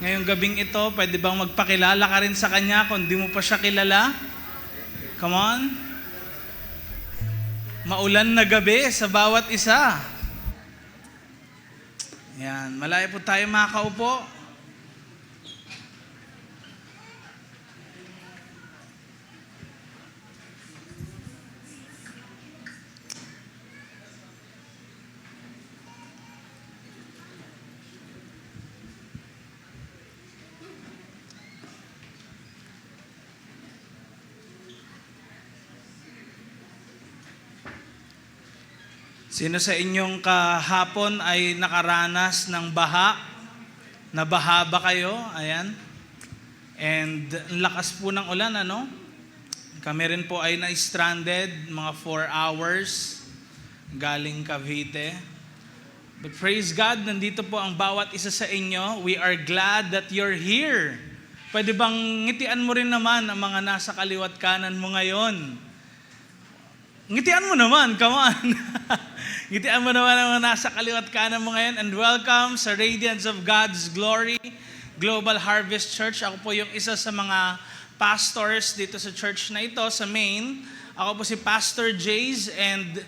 Ngayong gabing ito, pwede bang magpakilala ka rin sa Kanya kung di mo pa siya kilala? Come on. Maulan na gabi sa bawat isa. Yan, malayo po tayo makaupo. Sino sa inyong kahapon ay nakaranas ng baha? Nabaha ba kayo? Ayan. And lakas po ng ulan, ano? Kami rin po ay na-stranded, mga 4 hours, galing Cavite. But praise God, nandito po ang bawat isa sa inyo. We are glad that you're here. Pwede bang ngitian mo rin naman ang mga nasa kaliwat kanan mo ngayon? Ngitian mo naman, come on. Ngitian mo naman ang mga nasa kaliwat kanan mo ngayon. And welcome sa Radiance of God's Glory Global Harvest Church. Ako po yung isa sa mga pastors dito sa church na ito, sa Maine. Ako po si Pastor Jays. And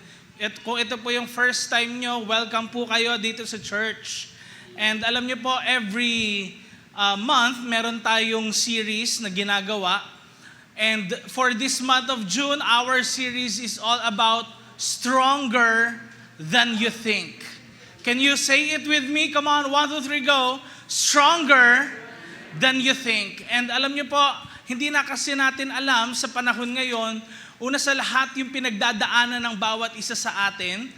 kung ito po yung first time nyo, welcome po kayo dito sa church. And alam nyo po, every month, meron tayong series na ginagawa. And for this month of June, our series is all about stronger than you think. Can you say it with me? Come on, 1, 2, 3, go. Stronger than you think. And alam niyo po, hindi na kasi natin alam sa panahon ngayon, una sa lahat yung pinagdadaanan ng bawat isa sa atin.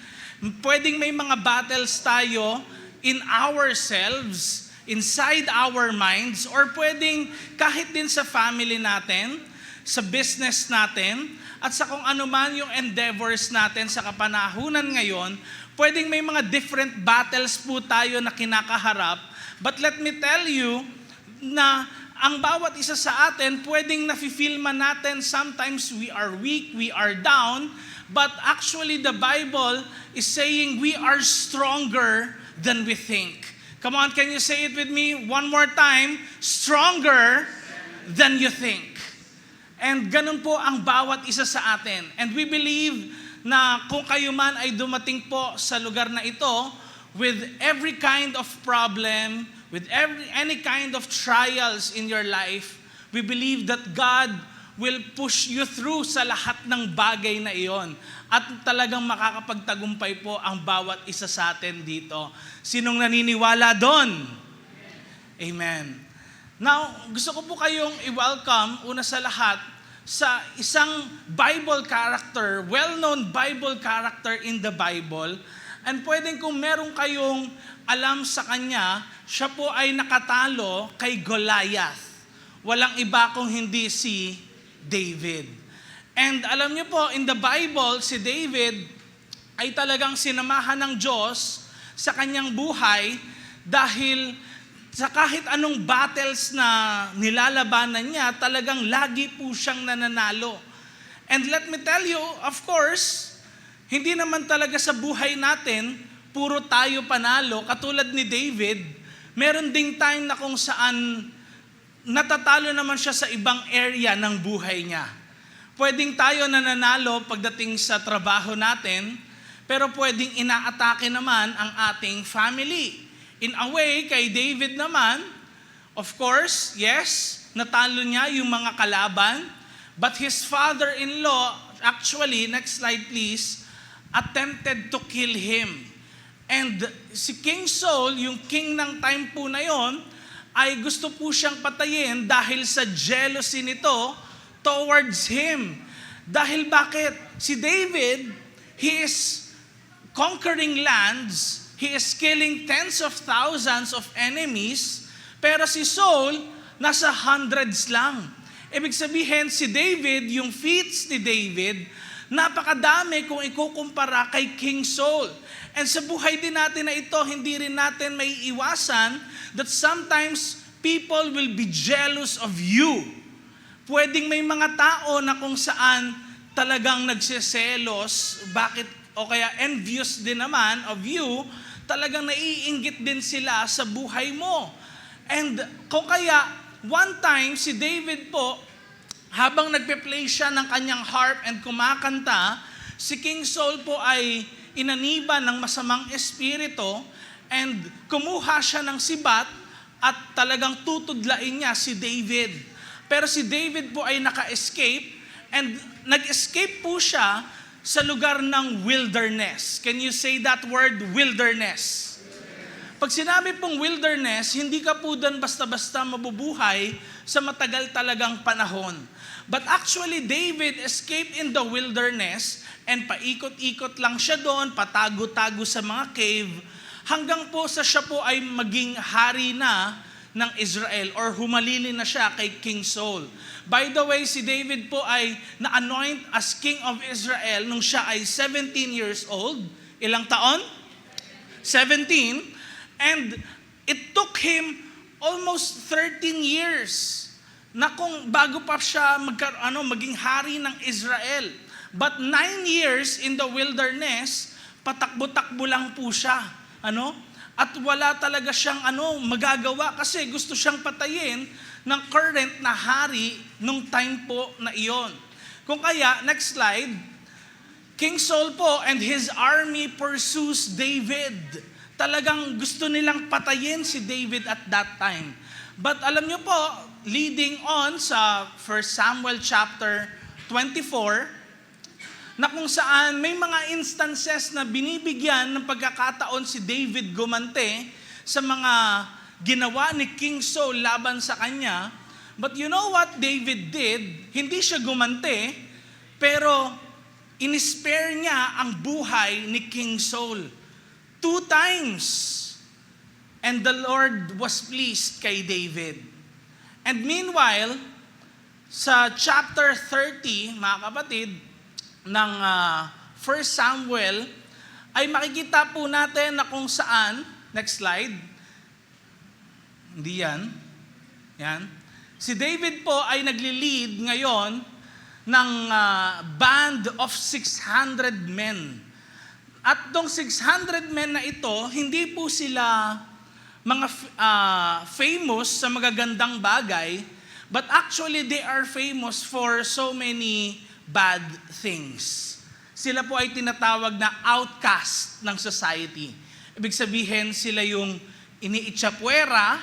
Pwedeng may mga battles tayo in ourselves, inside our minds, or pwedeng kahit din sa family natin, sa business natin, at sa kung ano man yung endeavors natin sa kapanahunan ngayon, pwedeng may mga different battles po tayo na kinakaharap. But let me tell you na ang bawat isa sa atin, pwedeng nafe-feel man natin, sometimes we are weak, we are down, but actually the Bible is saying we are stronger than we think. Come on, can you say it with me one more time? Stronger than you think. And ganun po ang bawat isa sa atin. And we believe na kung kayo man ay dumating po sa lugar na ito with every kind of problem, with any kind of trials in your life, we believe that God will push you through sa lahat ng bagay na iyon. At talagang makakapagtagumpay po ang bawat isa sa atin dito. Sinong naniniwala doon? Amen. Now, gusto ko po kayong i-welcome, una sa lahat, sa isang Bible character, well-known Bible character in the Bible. And pwedeng kung meron kayong alam sa kanya, siya po ay nakatalo kay Goliath. Walang iba kung hindi si David. And alam niyo po, in the Bible, si David ay talagang sinamahan ng Diyos sa kanyang buhay dahil sa kahit anong battles na nilalabanan niya, talagang lagi po siyang nananalo. And let me tell you, of course, hindi naman talaga sa buhay natin, puro tayo panalo. Katulad ni David, meron ding time na kung saan natatalo naman siya sa ibang area ng buhay niya. Pwedeng tayo nananalo pagdating sa trabaho natin, pero pwedeng inaatake naman ang ating family. In a way, kay David naman, of course, yes, natalo niya yung mga kalaban, but his father-in-law, actually, next slide please, attempted to kill him. And si King Saul, yung king ng time po na yon, ay gusto po siyang patayin dahil sa jealousy nito towards him. Dahil bakit? Si David, he is conquering lands, he is killing tens of thousands of enemies, pero si Saul, nasa hundreds lang. Ibig sabihin, si David, yung feats ni David, napakadami kung ikukumpara kay King Saul. And sa buhay din natin na ito, hindi rin natin may iwasan that sometimes people will be jealous of you. Pwedeng may mga tao na kung saan talagang nagsiselos, bakit, o kaya envious din naman of you, talagang naiinggit din sila sa buhay mo. And kung kaya, one time, si David po, habang nagpe-play siya ng kanyang harp and kumakanta, si King Saul po ay inaniba ng masamang espiritu and kumuha siya ng sibat at talagang tutudlain niya si David. Pero si David po ay naka-escape and nag-escape po siya sa lugar ng wilderness. Can you say that word, wilderness? Pag sinabi pong wilderness, hindi ka po doon basta-basta mabubuhay sa matagal talagang panahon. But actually, David escaped in the wilderness and paikot-ikot lang siya doon, patago-tago sa mga cave, hanggang po sa siya po ay maging hari na ng Israel or humalili na siya kay King Saul. By the way, si David po ay na-anoint as King of Israel nung siya ay 17 years old. Ilang taon? 17. And it took him almost 13 years na kung bago pa siya maging hari ng Israel. But 9 years in the wilderness, patakbo-takbo lang po siya. At wala talaga siyang magagawa kasi gusto siyang patayin ng current na hari nung time po na iyon. Kung kaya, next slide, King Saul po and his army pursues David. Talagang gusto nilang patayin si David at that time. But alam niyo po, leading on sa 1 Samuel chapter 24, na kung saan may mga instances na binibigyan ng pagkakataon si David gumante sa mga ginawa ni King Saul laban sa kanya. But you know what David did? Hindi siya gumante, pero inispare niya ang buhay ni King Saul 2 times. And the Lord was pleased kay David. And meanwhile, sa chapter 30, mga kapatid, ng 1 Samuel, ay makikita po natin na kung saan, next slide, hindi yan, si David po ay nagli-lead ngayon ng band of 600 men. At tong 600 men na ito, hindi po sila mga famous sa magagandang bagay, but actually they are famous for so many bad things. Sila po ay tinatawag na outcast ng society. Ibig sabihin, sila yung iniitsapwera,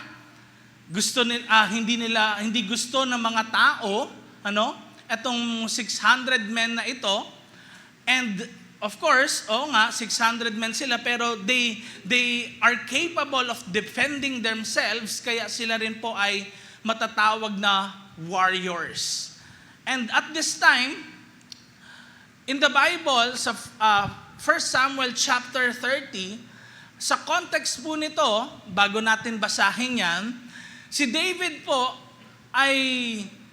hindi gusto ng mga tao, etong 600 men na ito. And of course, 600 men sila, pero they are capable of defending themselves, kaya sila rin po ay matatawag na warriors. And at this time, in the Bible, sa 1 Samuel chapter 30, sa context po nito, bago natin basahin yan, si David po ay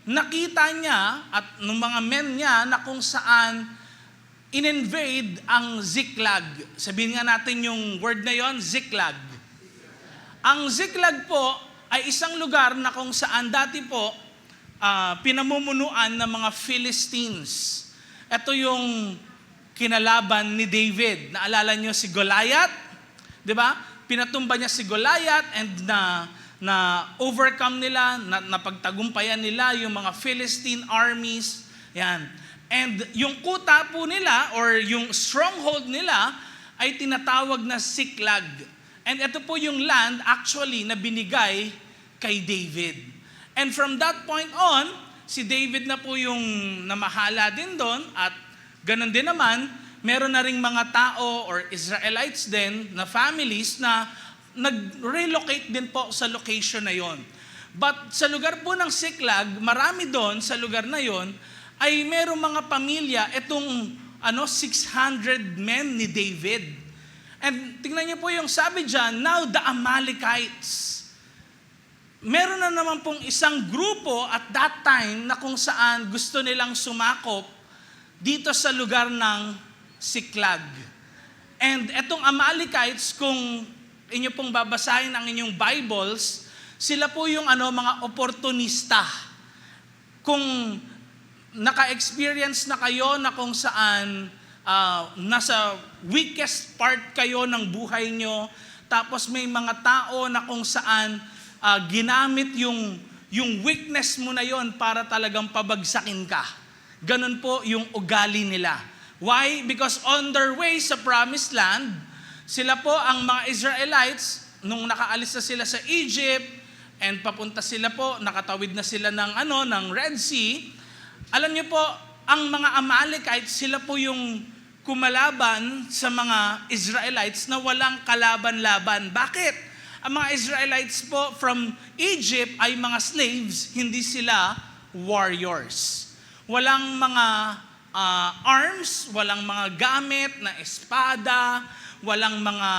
nakita niya at ng mga men niya na kung saan in-invade ang Ziklag. Sabihin nga natin yung word na yon, Ziklag. Ang Ziklag po ay isang lugar na kung saan dati po pinamumunuan ng mga Philistines. Ito yung kinalaban ni David. Naalala niyo si Goliath? 'Di ba? Pinatumba niya si Goliath and na overcome nila, napagtagumpayan nila yung mga Philistine armies. Yan. And yung kuta po nila or yung stronghold nila ay tinatawag na Ziklag. And ito po yung land actually na binigay kay David. And from that point on, si David na po yung namahala din doon at ganun din naman, meron na ring mga tao or Israelites din na families na nag-relocate din po sa location na yon. But sa lugar po ng Ziklag, marami doon sa lugar na yon ay merong mga pamilya, itong 600 men ni David. And tingnan niyo po yung sabi dyan, now the Amalekites. Meron na naman pong isang grupo at that time na kung saan gusto nilang sumakop dito sa lugar ng Ziklag. And etong Amalekites, kung inyo pong babasahin ang inyong Bibles, sila po yung mga oportunista. Kung naka-experience na kayo na kung saan nasa weakest part kayo ng buhay nyo, tapos may mga tao na kung saan ginamit yung weakness mo na yon para talagang pabagsakin ka. Ganun po yung ugali nila. Why? Because on their way sa promised land, sila po ang mga Israelites, nung nakaalis na sila sa Egypt, and papunta sila po, nakatawid na sila ng Red Sea, alam niyo po, ang mga Amalekites, sila po yung kumalaban sa mga Israelites na walang kalaban-laban. Bakit? Ang mga Israelites po from Egypt ay mga slaves, hindi sila warriors. Walang mga arms, walang mga gamit na espada, walang mga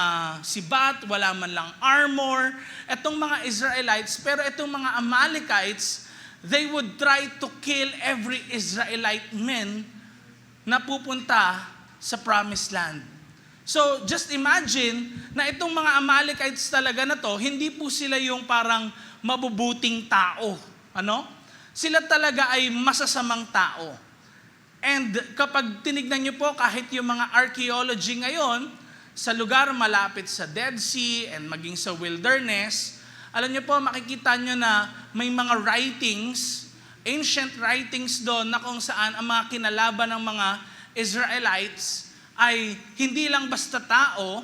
sibat, wala man lang armor. Itong mga Israelites, pero itong mga Amalekites, they would try to kill every Israelite man na pupunta sa promised land. So, just imagine na itong mga Amalekites talaga na to, hindi po sila yung parang mabubuting tao. Ano? Sila talaga ay masasamang tao. And kapag tinignan niyo po, kahit yung mga archaeology ngayon, sa lugar malapit sa Dead Sea and maging sa wilderness, alam niyo po, makikita niyo na may mga writings, ancient writings doon na kung saan ang mga kinalaban ng mga Israelites ay hindi lang basta tao,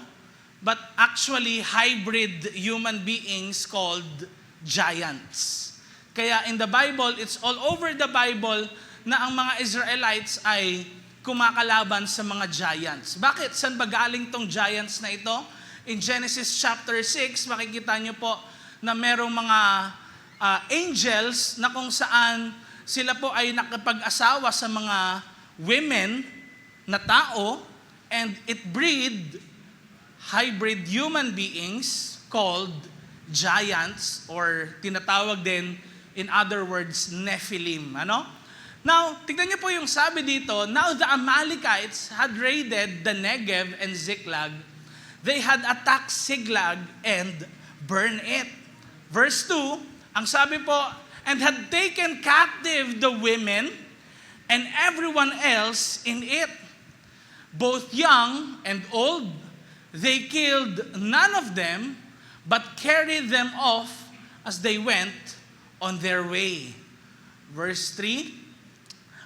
but actually hybrid human beings called giants. Kaya in the Bible, it's all over the Bible na ang mga Israelites ay kumakalaban sa mga giants. Bakit? Saan ba galing tong giants na ito? In Genesis chapter 6, makikita niyo po na merong mga angels na kung saan sila po ay nakapag-asawa sa mga women na tao, and it breed hybrid human beings called giants, or tinatawag din, in other words, Nephilim. Ano? Now, tignan niyo po yung sabi dito, now the Amalekites had raided the Negev and Ziklag. They had attacked Ziklag and burned it. Verse 2, ang sabi po, and had taken captive the women and everyone else in it, both young and old. They killed none of them, but carried them off as they went on their way. Verse 3,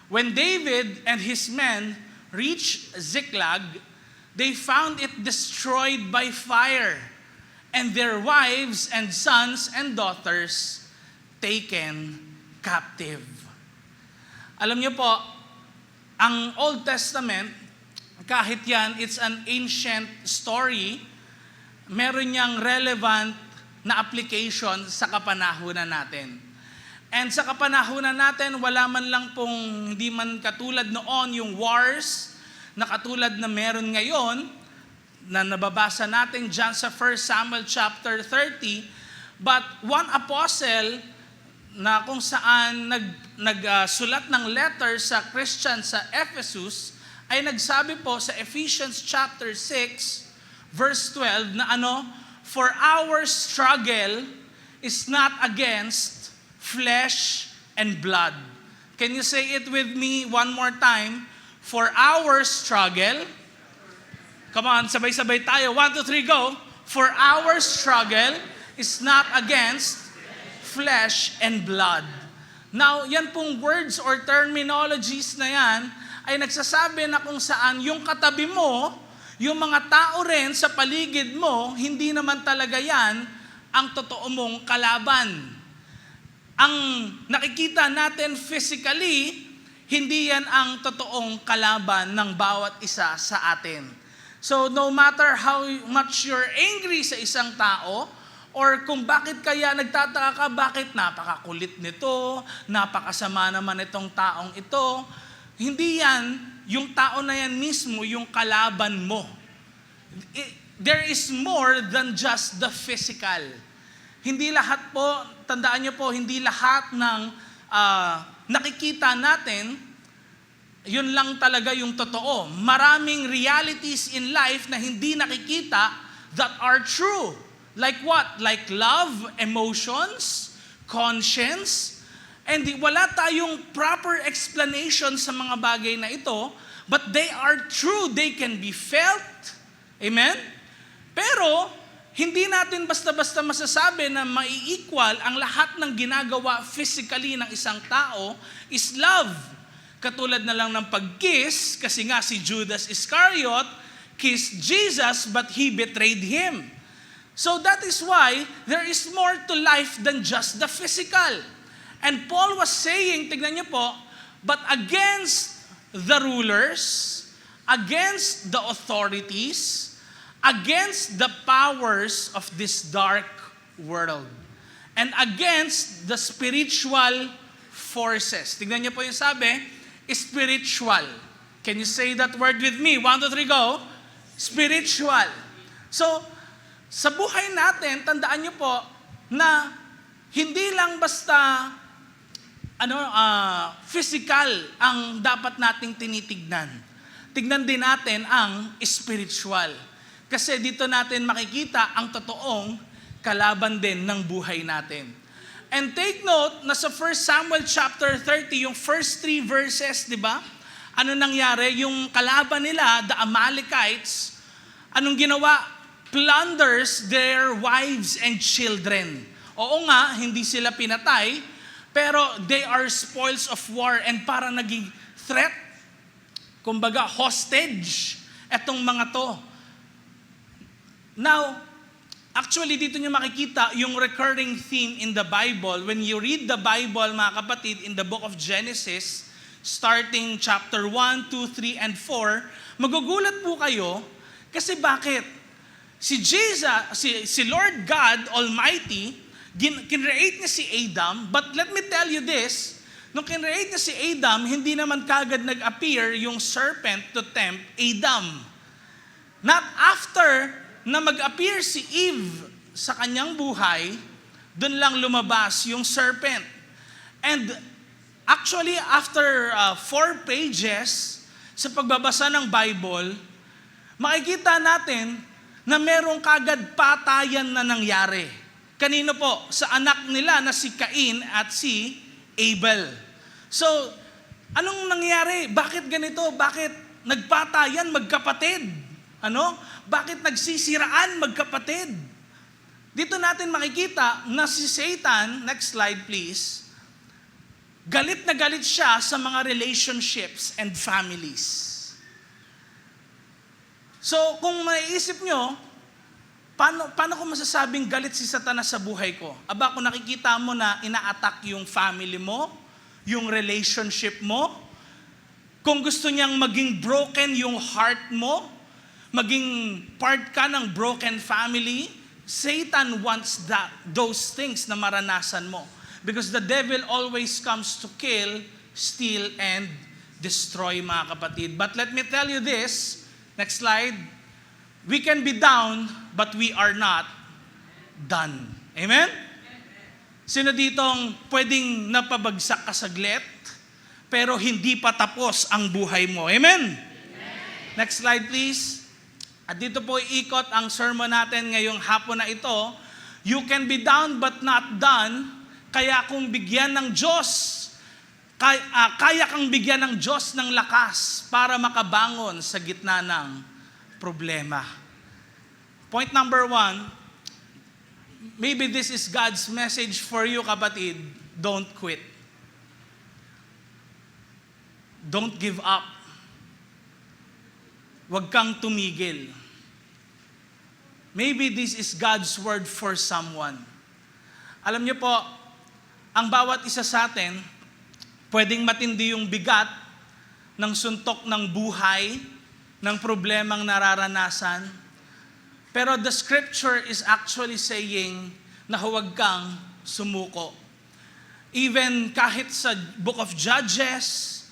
when David and his men reached Ziklag, they found it destroyed by fire, and their wives and sons and daughters taken captive. Alam niyo po, ang Old Testament, kahit yan, it's an ancient story, meron niyang relevant na application sa kapanahunan natin. And sa kapanahunan natin, wala man lang pong, hindi man katulad noon yung wars, na katulad na meron ngayon, na nababasa natin dyan sa 1 Samuel chapter 30, but one apostle na kung saan nagsulat ng letter sa Christian sa Ephesus, ay nagsabi po sa Ephesians chapter 6, verse 12, na for our struggle is not against flesh and blood. Can you say it with me one more time? For our struggle, come on, sabay-sabay tayo. 1, 2, 3, go. For our struggle is not against flesh and blood. Now, yan pong words or terminologies na yan, ay nagsasabi na kung saan yung katabi mo, yung mga tao rin sa paligid mo, hindi naman talaga yan ang totoo mong kalaban. Ang nakikita natin physically, hindi yan ang totoong kalaban ng bawat isa sa atin. So no matter how much you're angry sa isang tao, or kung bakit kaya nagtataka ka, bakit napakakulit nito, napakasama naman itong taong ito, hindi yan, yung tao na yan mismo, yung kalaban mo. There is more than just the physical. Hindi lahat po, tandaan niyo po, hindi lahat ng nakikita natin, yun lang talaga yung totoo. Maraming realities in life na hindi nakikita that are true. Like what? Like love, emotions, conscience, and wala tayong proper explanation sa mga bagay na ito, but they are true. They can be felt. Amen? Pero, hindi natin basta-basta masasabi na mai-equal ang lahat ng ginagawa physically ng isang tao is love. Katulad na lang ng pag-kiss, kasi nga si Judas Iscariot kissed Jesus but he betrayed him. So that is why there is more to life than just the physical. And Paul was saying, tignan niyo po, but against the rulers, against the authorities, against the powers of this dark world, and against the spiritual forces. Tignan niyo po yung sabi, spiritual. Can you say that word with me? 1, 2, 3, go. Spiritual. So, sa buhay natin, tandaan niyo po na hindi lang basta physical ang dapat nating tinitignan. Tignan din natin ang spiritual. Kasi dito natin makikita ang totoong kalaban din ng buhay natin. And take note na sa 1 Samuel chapter 30, yung first 3 verses, di ba? Ano nangyari? Yung kalaban nila, the Amalekites, anong ginawa? Plunders their wives and children. Oo nga, hindi sila pinatay, pero they are spoils of war and para naging threat, kumbaga hostage, etong mga to. Now, actually dito nyo makikita yung recurring theme in the Bible. When you read the Bible, mga kapatid, in the book of Genesis, starting chapter 1, 2, 3, and 4, magugulat po kayo kasi bakit? Si Lord God Almighty, kinreate niya si Adam, but let me tell you this, nung kinreate niya si Adam, hindi naman kagad nag-appear yung serpent to tempt Adam. Not after na mag-appear si Eve sa kanyang buhay, dun lang lumabas yung serpent. And actually, after 4 pages sa pagbabasa ng Bible, makikita natin na merong kagad patayan na nangyari. Kanino po? Sa anak nila na si Cain at si Abel. So, anong nangyari? Bakit ganito? Bakit nagpatayan magkapatid? Bakit nagsisiraan magkapatid? Dito natin makikita na si Satan, next slide please, galit na galit siya sa mga relationships and families. So, kung maiisip nyo, paano ko masasabing galit si Satanas sa buhay ko? Aba, kung nakikita mo na ina-attack yung family mo, yung relationship mo, kung gusto niyang maging broken yung heart mo, maging part ka ng broken family, Satan wants those things na maranasan mo. Because the devil always comes to kill, steal, and destroy, mga kapatid. But let me tell you this, next slide, we can be down, but we are not done. Amen? Sino ditong pwedeng napabagsak ka saglit, pero hindi pa tapos ang buhay mo? Amen? Next slide please. At dito po iikot ang sermon natin ngayong hapon na ito. You can be down but not done. Kaya kung bigyan ng Diyos, kaya kang bigyan ng Diyos ng lakas para makabangon sa gitna ng problema. Point number 1, maybe this is God's message for you, kapatid. Don't quit. Don't give up. Huwag kang tumigil. Maybe this is God's word for someone. Alam niyo po, ang bawat isa sa atin, pwedeng matindi yung bigat ng suntok ng buhay, ng problemang nararanasan. Pero the scripture is actually saying na huwag kang sumuko. Even kahit sa book of Judges,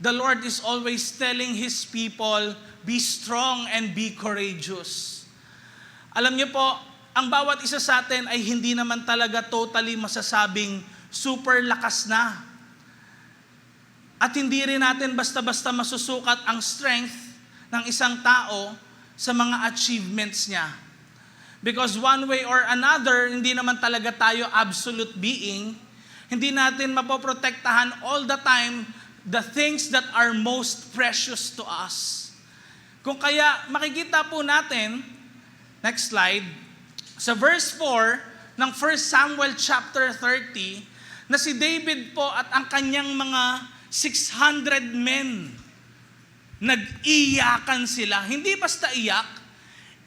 the Lord is always telling His people, be strong and be courageous. Alam niyo po, ang bawat isa sa atin ay hindi naman talaga totally masasabing super lakas na. At hindi rin natin basta-basta masusukat ang strength ng isang tao sa mga achievements niya. Because one way or another, hindi naman talaga tayo absolute being. Hindi natin mapoprotektahan all the time the things that are most precious to us. Kung kaya makikita po natin, next slide, sa verse 4 ng 1 Samuel chapter 30, na si David po at ang kanyang mga 600 men, nag-iyakan sila. Hindi basta iyak,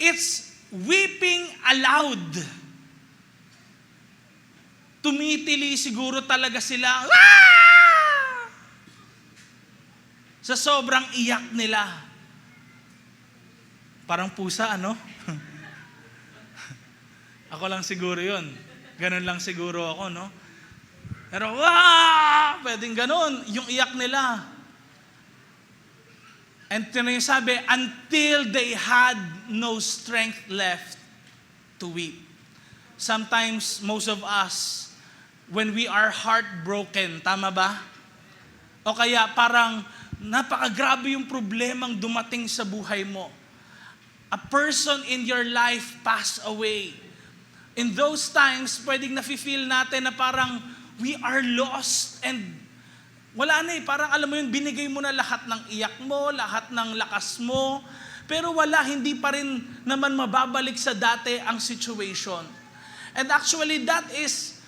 it's weeping aloud. Tumitili siguro talaga sila. Ah! Sa sobrang iyak nila. Parang pusa, ano? Ako lang siguro yun. Ganun lang siguro ako, no? Pero, wah! Pwedeng ganun. Yung iyak nila. And yung sabi, until they had no strength left to weep. Sometimes, most of us, when we are heartbroken, tama ba? O kaya parang napakagrabe yung problemang dumating sa buhay mo. A person in your life passed away. In those times, pwedeng nafe-feel natin na parang we are lost and wala na parang alam mo yun, binigay mo na lahat ng iyak mo, lahat ng lakas mo, pero wala, hindi pa rin naman mababalik sa dati ang situation. And actually, that is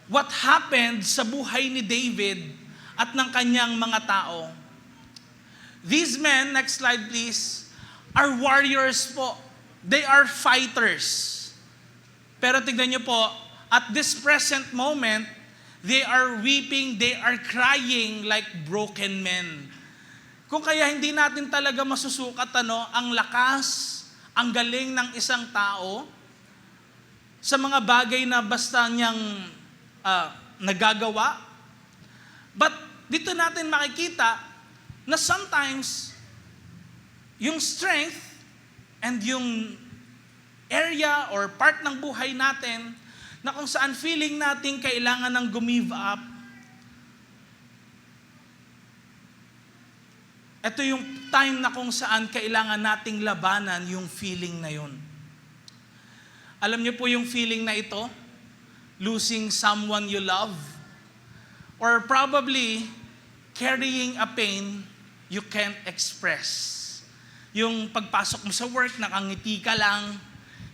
what happened sa buhay ni David at ng kanyang mga tao. These men, next slide please, are warriors po. They are fighters. Pero tignan nyo po, at this present moment, they are weeping, they are crying like broken men. Kung kaya hindi natin talaga masusukat ang lakas, ang galing ng isang tao sa mga bagay na basta niyang nagagawa. But dito natin makikita na sometimes yung strength and yung area or part ng buhay natin na kung saan feeling natin kailangan ng gumive up, ito yung time na kung saan kailangan nating labanan yung feeling na yun. Alam niyo po yung feeling na ito? Losing someone you love? Or probably carrying a pain you can't express. Yung pagpasok mo sa work, nakangiti ka lang,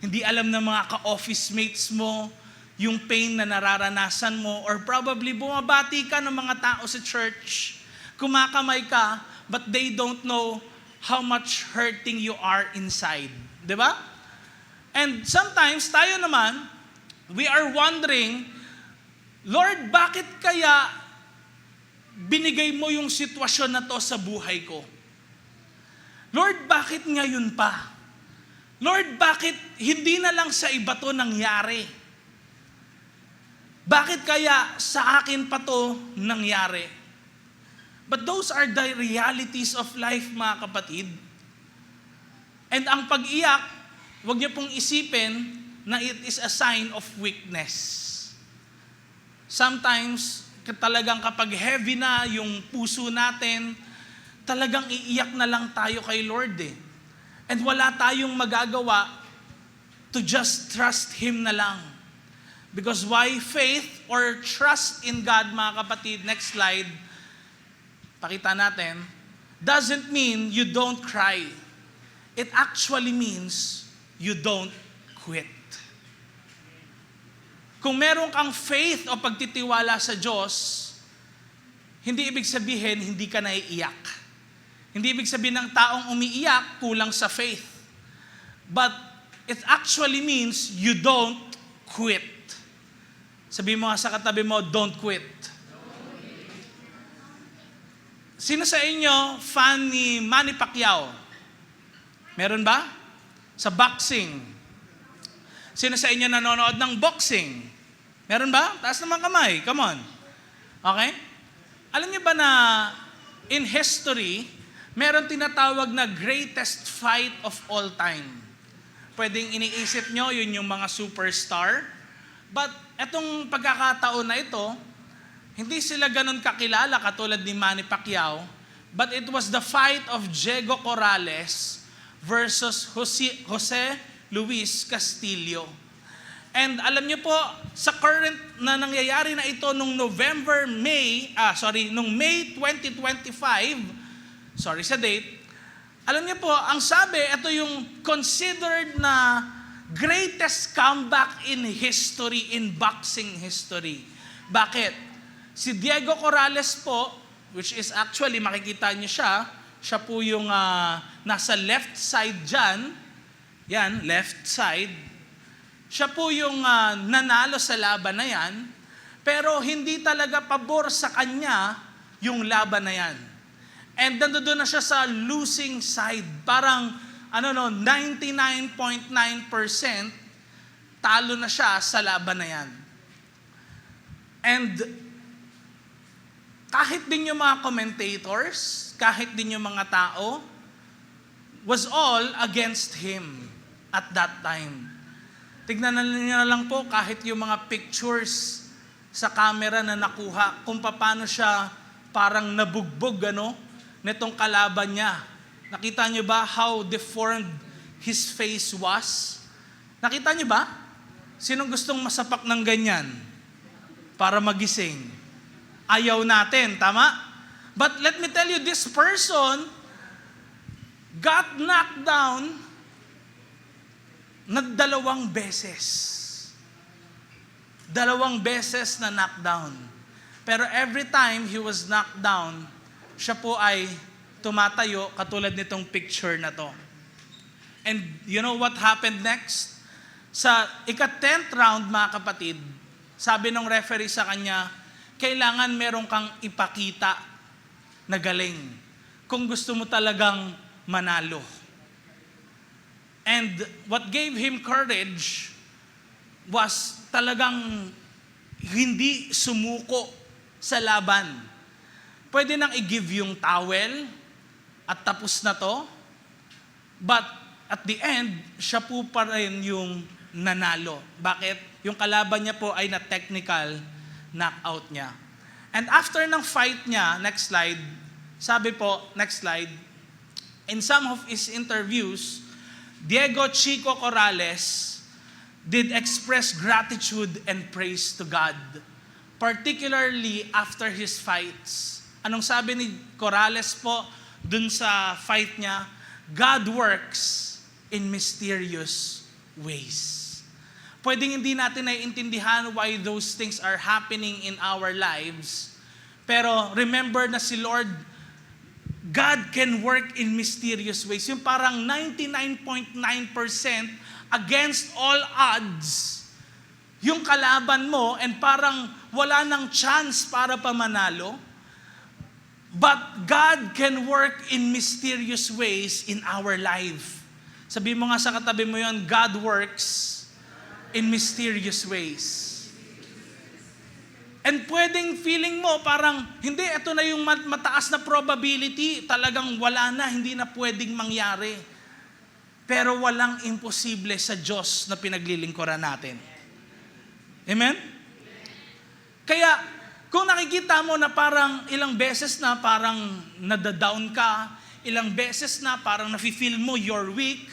hindi alam ng mga ka-office mates mo, yung pain na nararanasan mo, or probably bumabati ka ng mga tao sa church, kumakamay ka, but they don't know how much hurting you are inside. Di ba? And sometimes, tayo naman, we are wondering, Lord, bakit kaya binigay mo yung sitwasyon na to sa buhay ko? Lord, bakit ngayon pa? Lord, bakit hindi na lang sa iba to nangyari? Bakit kaya sa akin pa to nangyari? But those are the realities of life, mga kapatid. And ang pag-iyak, huwag niyo pong isipin na it is a sign of weakness. Sometimes, talagang kapag heavy na yung puso natin, talagang iiyak na lang tayo kay Lord eh. And wala tayong magagawa to just trust Him na lang. Because why? Faith or trust in God, mga kapatid, next slide, pakita natin, doesn't mean you don't cry. It actually means you don't quit. Kung meron kang faith o pagtitiwala sa Diyos, hindi ibig sabihin hindi ka naiiyak. Hindi ibig sabihin ng taong umiiyak, kulang sa faith. But it actually means you don't quit. Sabihin mo nga sa katabi mo, don't quit. Sino sa inyo fan ni Manny Pacquiao? Meron ba? Sa boxing. Sino sa inyo nanonood ng boxing? Meron ba? Taas naman kamay. Come on. Okay? Alam niyo ba na in history, meron tinatawag na greatest fight of all time. Pwedeng iniisip nyo, yun yung mga superstar. But etong pagkakataon na ito, hindi sila ganun kakilala katulad ni Manny Pacquiao, but it was the fight of Diego Corrales versus Jose Luis Castillo. And alam niyo po, sa current na nangyayari na ito nung May 2025, sorry sa date, alam niyo po, ang sabi, ito yung considered na greatest comeback in history, in boxing history. Bakit? Si Diego Corrales po, which is actually, makikita niyo siya po yung nasa left side dyan, yan, left side. Siya po yung nanalo sa laban na yan, pero hindi talaga pabor sa kanya yung laban na yan. And nandoon na siya sa losing side. Parang, 99.9% talo na siya sa laban na yan. And kahit din yung mga commentators, kahit din yung mga tao, was all against him at that time. Tignan niyo na lang po kahit yung mga pictures sa camera na nakuha, kung paano siya parang nabugbog, nitong kalaban niya. Nakita niyo ba how deformed his face was? Nakita niyo ba? Sinong gustong masapak ng ganyan para magising? Ayaw natin, tama? But let me tell you, this person got knocked down na 2 beses. 2 beses na knockdown. Pero every time he was knocked down, siya po ay tumatayo katulad nitong picture na to. And you know what happened next? Sa ika-10th round, mga kapatid, sabi ng referee sa kanya, kailangan meron kang ipakita na galing kung gusto mo talagang manalo. And what gave him courage was talagang hindi sumuko sa laban. Pwede nang i-give yung towel at tapos na to. But at the end, siya po pa rin yung nanalo. Bakit? Yung kalaban niya po ay na-technical knockout niya. And after ng fight niya, next slide, sabi po, next slide, in some of his interviews, Diego Chico Corrales did express gratitude and praise to God, particularly after his fights. Anong sabi ni Corrales po dun sa fight niya? God works in mysterious ways. Pwedeng hindi natin naiintindihan why those things are happening in our lives. Pero remember na si Lord, God can work in mysterious ways. Yung parang 99.9% against all odds, yung kalaban mo, and parang wala nang chance para pamanalo. But God can work in mysterious ways in our life. Sabi mo nga sa katabi mo yun, God works in mysterious ways. And pwedeng feeling mo parang, hindi, ito na yung mataas na probability, talagang wala na, hindi na pwedeng mangyari. Pero walang imposible sa Diyos na pinaglilingkuran natin. Amen? Kaya, kung nakikita mo na parang ilang beses na parang nadadown ka, ilang beses na parang nafe-feel mo you're weak,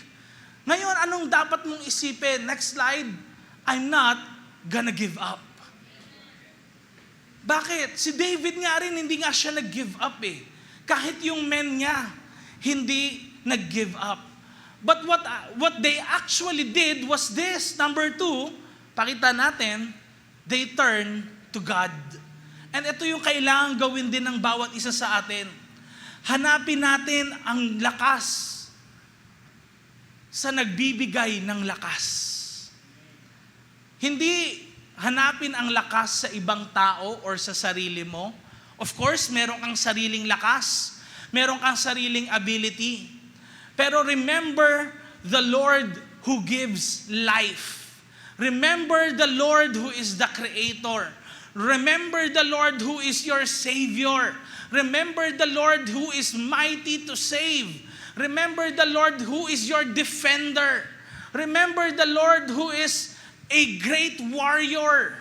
ngayon, anong dapat mong isipin? Next slide. I'm not gonna give up. Bakit? Si David nga rin, hindi nga siya nag-give up eh. Kahit yung men niya, hindi nag-give up. But what they actually did was this. Number 2, pakita natin, they turned to God. And ito yung kailangan gawin din ng bawat isa sa atin. Hanapin natin ang lakas sa nagbibigay ng lakas. Hindi hanapin ang lakas sa ibang tao or sa sarili mo. Of course, meron kang sariling lakas. Meron kang sariling ability. Pero remember the Lord who gives life. Remember the Lord who is the Creator. Remember the Lord who is your Savior. Remember the Lord who is mighty to save. Remember the Lord who is your defender. Remember the Lord who is a great warrior,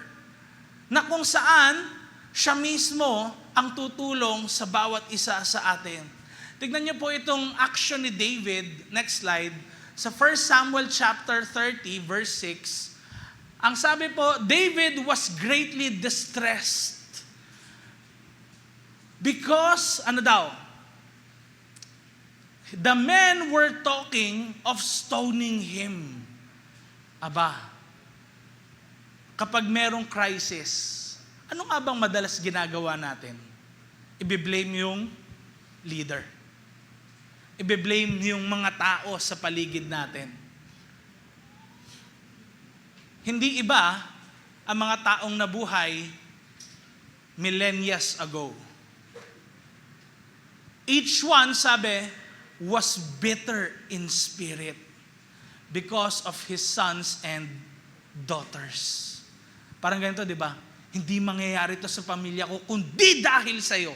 na kung saan siya mismo ang tutulong sa bawat isa sa atin. Tignan niyo po itong action ni David, next slide, sa 1 Samuel chapter 30, verse 6. Ang sabi po, David was greatly distressed because, the men were talking of stoning him. Aba, kapag merong crisis, ano nga bang madalas ginagawa natin? Ibe-blame yung leader. Ibe-blame yung mga tao sa paligid natin. Hindi iba ang mga taong nabuhay millennia ago. Each one, sabi, was bitter in spirit because of his sons and daughters. Parang ganito, di ba? Hindi mangyayari to sa pamilya ko, kundi dahil sa'yo.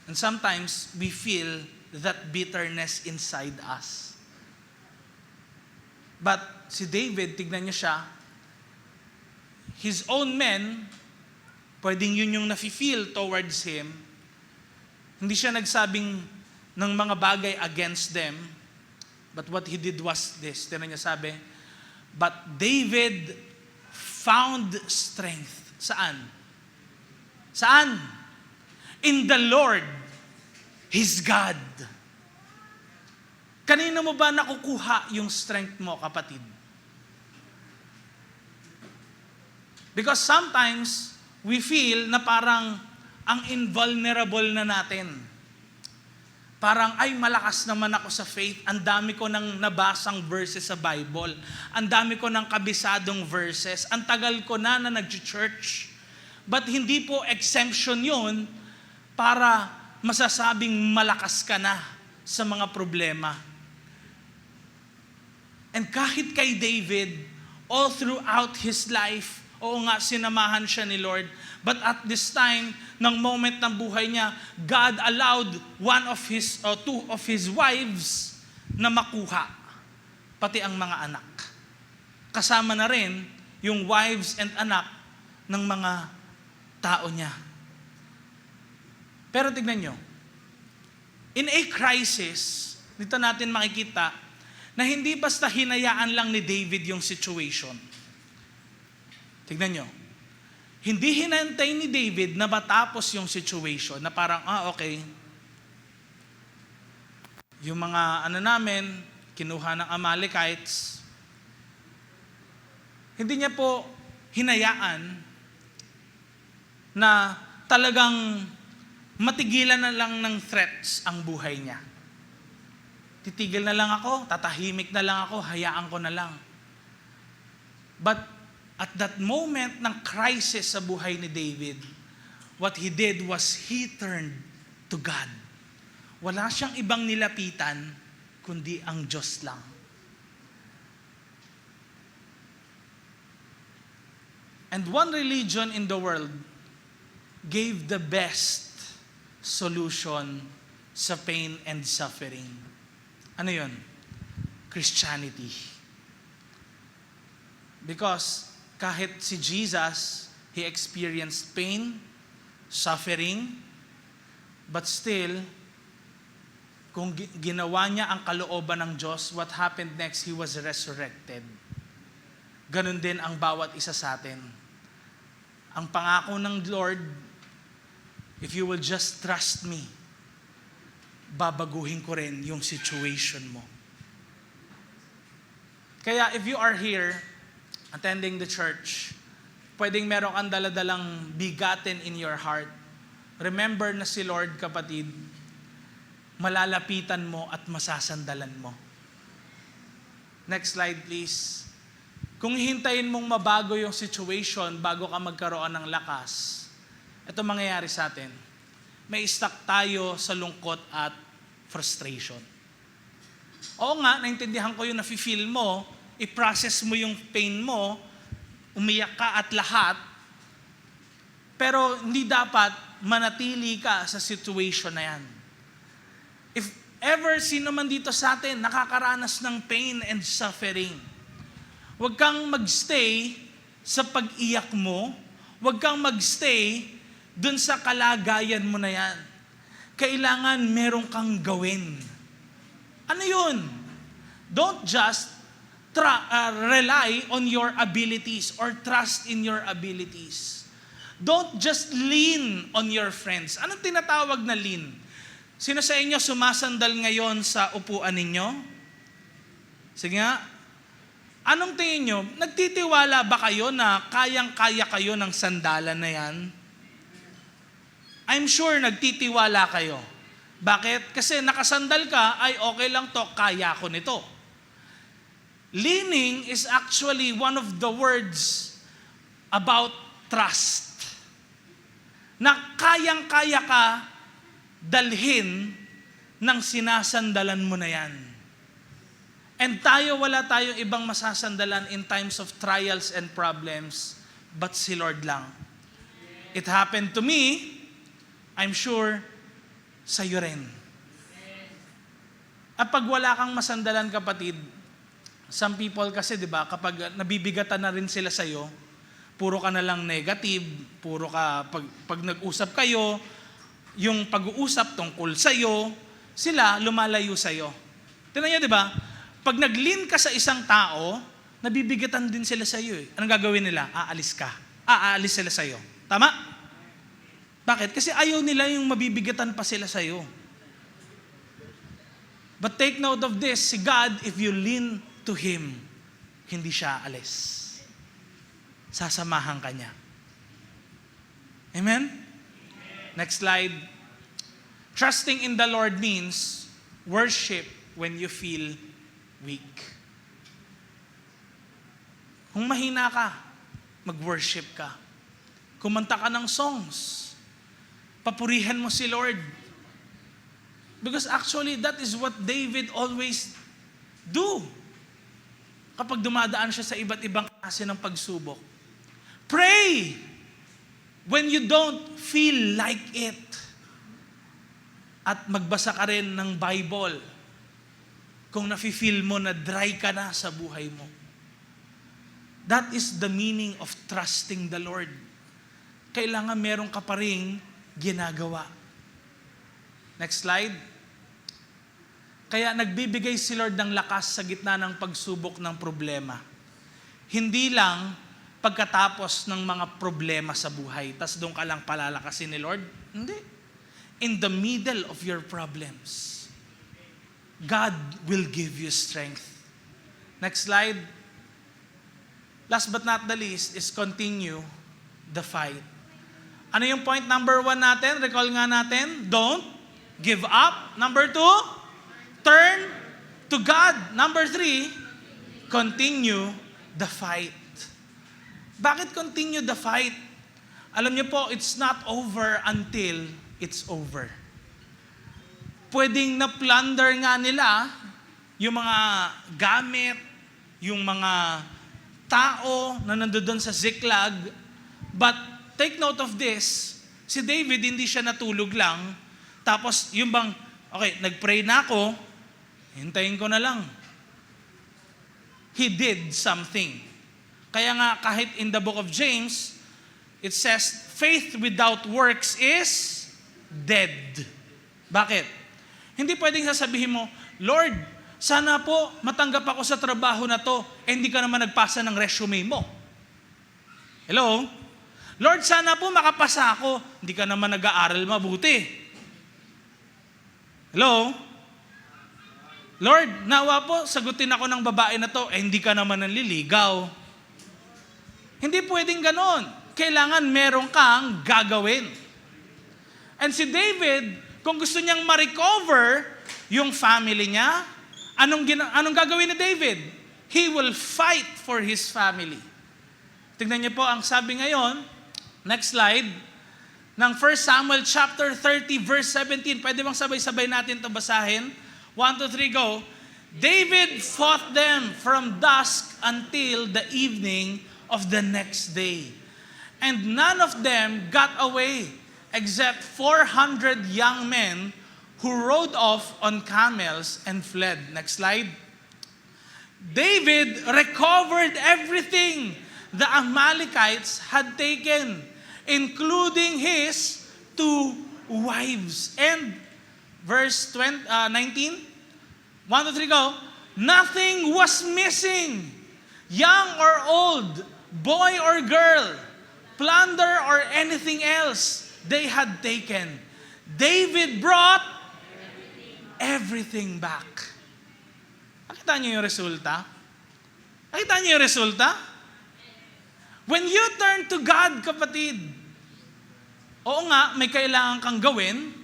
And sometimes, we feel that bitterness inside us. But si David, tignan niyo siya, his own men, pwedeng yun yung nafe-feel towards him. Hindi siya nagsabing ng mga bagay against them. But what he did was this. Tignan niya sabi, but David found strength. Saan? Saan? In the Lord, his God. Kanino mo ba nakukuha yung strength mo, kapatid? Because sometimes, we feel na parang ang invulnerable na natin. Parang, ay, malakas naman ako sa faith. Ang dami ko nang nabasang verses sa Bible. Ang dami ko nang kabisadong verses. Ang tagal ko na nag-church. But hindi po exemption yun para masasabing malakas ka na sa mga problema. And kahit kay David, all throughout his life, oo nga, sinamahan siya ni Lord. But at this time, ng moment ng buhay niya, God allowed two of his wives na makuha. Pati ang mga anak. Kasama na rin yung wives and anak ng mga tao niya. Pero tignan nyo, in a crisis, dito natin makikita na hindi basta hinayaan lang ni David yung situation. Tignan nyo. Hindi hinantay ni David na matapos yung situation na parang, okay. Yung mga namin, kinuha ng Amalekites. Hindi niya po hinayaan na talagang matigilan na lang ng threats ang buhay niya. Titigil na lang ako, tatahimik na lang ako, hayaan ko na lang. But at that moment ng crisis sa buhay ni David, what he did was he turned to God. Wala siyang ibang nilapitan, kundi ang Diyos lang. And one religion in the world gave the best solution sa pain and suffering. Ano yun? Christianity. Because kahit si Jesus, he experienced pain, suffering, but still, kung ginawa niya ang kalooban ng Diyos, what happened next? He was resurrected. Ganon din ang bawat isa sa atin. Ang pangako ng Lord, if you will just trust me, babaguhin ko rin yung situation mo. Kaya if you are here, attending the church, pwedeng meron kang daladalang bigatin in your heart. Remember na si Lord, kapatid, malalapitan mo at masasandalan mo. Next slide, please. Kung hintayin mong mabago yung situation bago ka magkaroon ng lakas, ito mangyayari sa atin. May stuck tayo sa lungkot at frustration. Oo nga, naintindihan ko yung nafe-feel mo, i-process mo yung pain mo, umiyak ka at lahat, pero hindi dapat manatili ka sa situation na yan. If ever sino man dito sa atin nakakaranas ng pain and suffering, huwag kang magstay sa pag-iyak mo, huwag kang magstay dun sa kalagayan mo na yan. Kailangan meron kang gawin. Ano yun? Don't just rely on your abilities or trust in your abilities. Don't just lean on your friends. Anong tinatawag na lean? Sino sa inyo sumasandal ngayon sa upuan ninyo? Sige nga, anong tingin nyo? Nagtitiwala ba kayo na kayang-kaya kayo ng sandalan na yan? I'm sure nagtitiwala kayo. Bakit? Kasi nakasandal ka, ay okay lang to, kaya ko nito. Leaning is actually one of the words about trust. Na kayang-kaya ka dalhin ng sinasandalan mo na yan. And wala tayong ibang masasandalan in times of trials and problems, but si Lord lang. It happened to me, I'm sure, sa'yo rin. At pag wala kang masandalan, kapatid, some people kasi, di ba, kapag nabibigatan na rin sila sa'yo, puro ka na lang negative, puro ka, pag nag-usap kayo, yung pag-uusap tungkol sa'yo, sila lumalayo sa'yo. Tignan niyo, di ba? Pag nag-lean ka sa isang tao, nabibigatan din sila sa'yo. Anong gagawin nila? Aalis ka. Aalis sila sa'yo. Tama? Bakit? Kasi ayaw nila yung mabibigatan pa sila sa'yo. But take note of this, si God, if you lean to Him, hindi siya alis. Sasamahan ka niya. Amen? Next slide. Trusting in the Lord means worship when you feel weak. Kung mahina ka, mag-worship ka. Kumanta ka ng songs. Papurihan mo si Lord. Because actually, that is what David always do. Kapag dumadaan siya sa iba't ibang klase ng pagsubok. Pray when you don't feel like it. At magbasa ka rin ng Bible kung nafe-feel mo na dry ka na sa buhay mo. That is the meaning of trusting the Lord. Kailangan meron ka pa ring ginagawa. Next slide. Kaya nagbibigay si Lord ng lakas sa gitna ng pagsubok ng problema. Hindi lang pagkatapos ng mga problema sa buhay, tas doon ka lang palalakasin ni Lord. Hindi. In the middle of your problems, God will give you strength. Next slide. Last but not the least is continue the fight. Ano yung point number 1 natin? Recall nga natin. Don't give up. Number 2, turn to God. Number 3, continue the fight. Bakit continue the fight? Alam niyo po, it's not over until it's over. Pwedeng na-plunder nga nila yung mga gamit, yung mga tao na nandoon sa Ziklag, but take note of this, si David hindi siya natulog lang, tapos yung bang, okay, nag-pray na ako, hintayin ko na lang. He did something. Kaya nga kahit in the book of James, it says, faith without works is dead. Bakit? Hindi pwedeng sasabihin mo, Lord, sana po matanggap ako sa trabaho na to, hindi ka naman nagpasa ng resume mo. Hello? Lord, sana po makapasa ako, hindi ka naman nag-aaral mabuti. Hello? Lord, nawa po, sagutin ako ng babae na to, hindi ka naman nanliligaw. Hindi pwedeng ganon. Kailangan meron kang gagawin. And si David, kung gusto niyang ma-recover yung family niya, anong gagawin ni David? He will fight for his family. Tignan niyo po ang sabi ngayon, next slide, ng 1 Samuel chapter 30 verse 17. Pwede bang sabay-sabay natin ito basahin? 1, 2, 3, go. David fought them from dusk until the evening of the next day. And none of them got away except 400 young men who rode off on camels and fled. Next slide. David recovered everything the Amalekites had taken, including his 2 wives. And verse 19, 1 to 3, go. Nothing was missing, young or old, boy or girl, plunder or anything else they had taken. David brought everything back. Nakita niyo yung resulta? Nakita niyo yung resulta? When you turn to God, kapatid, oo nga, may kailangan kang gawin,